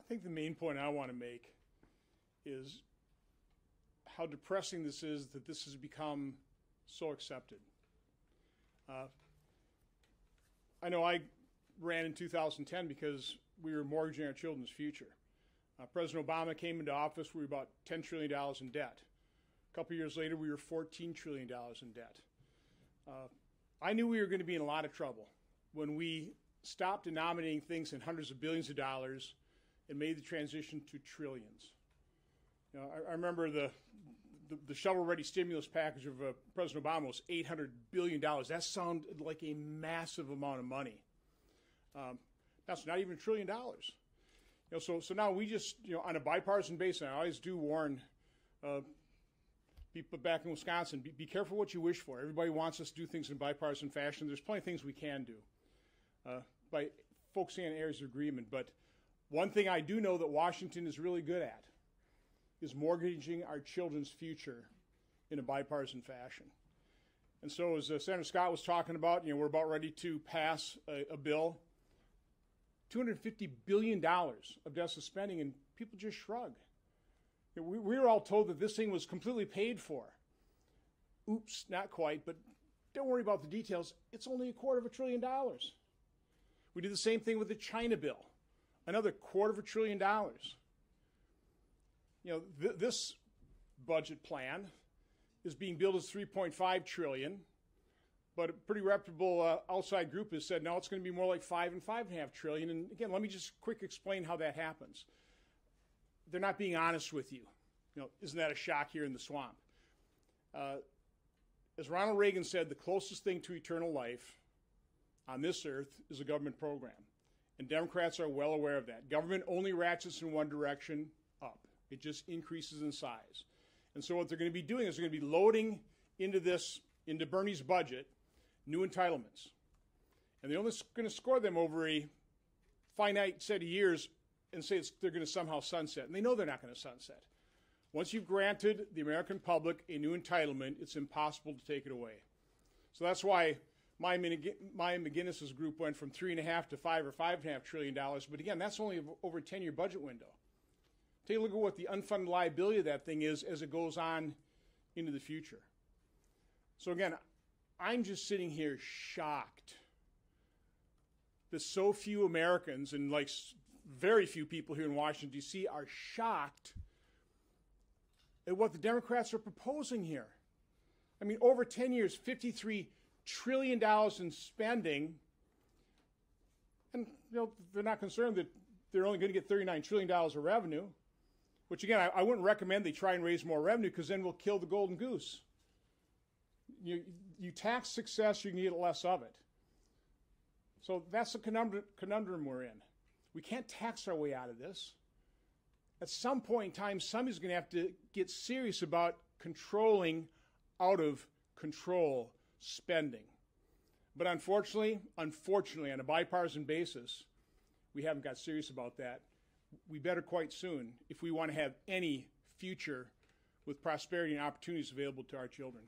think the main point I want to make is how depressing this is that this has become so accepted. I know I ran in 2010 because we were mortgaging our children's future. President Obama came into office, we were about $10 trillion in debt. A couple years later, we were $14 trillion in debt. I knew we were going to be in a lot of trouble when we stopped denominating things in hundreds of billions of dollars and made the transition to trillions. You know, I remember the shovel-ready stimulus package of President Obama was $800 billion. That sounded like a massive amount of money. That's not even $1 trillion. You know, so now we just, you know, on a bipartisan basis, and I always do warn people back in Wisconsin, be careful what you wish for. Everybody wants us to do things in bipartisan fashion. There's plenty of things we can do by focusing on areas of agreement. But one thing I do know that Washington is really good at is mortgaging our children's future in a bipartisan fashion. And so as Senator Scott was talking about, you know, we're about ready to pass a bill, $250 billion of deficit spending, and people just shrug. You know, we were all told that this thing was completely paid for. Oops, not quite, but don't worry about the details. It's only $250 billion. We did the same thing with the China bill, another $250 billion. You know, this budget plan is being billed as $3.5 trillion, but a pretty reputable outside group has said, no, it's going to be more like $5 and $5.5 trillion. And again, let me just quick explain how that happens. They're not being honest with you. You know, isn't that a shock here in the swamp? As Ronald Reagan said, the closest thing to eternal life on this earth is a government program. And Democrats are well aware of that. Government only ratchets in one direction, up. It just increases in size. And so what they're going to be doing is they're going to be loading into Bernie's budget, new entitlements. And they're only going to score them over a finite set of years and say they're going to somehow sunset. And they know they're not going to sunset. Once you've granted the American public a new entitlement, it's impossible to take it away. So that's why Maya McGinnis's group went from $3.5 to $5 or $5.5 trillion. But again, that's only over a 10-year budget window. Take a look at what the unfunded liability of that thing is as it goes on into the future. So again, I'm just sitting here shocked that so few Americans, and like very few people here in Washington, D.C., are shocked at what the Democrats are proposing here. I mean, over 10 years, $53 trillion in spending, and you know, they're not concerned that they're only going to get $39 trillion of revenue, which again, I wouldn't recommend they try and raise more revenue because then we'll kill the golden goose. You tax success, you can get less of it. So that's the conundrum we're in. We can't tax our way out of this. At some point in time, somebody's going to have to get serious about controlling out of control spending. But unfortunately, on a bipartisan basis, we haven't got serious about that. We better quite soon if we want to have any future with prosperity and opportunities available to our children.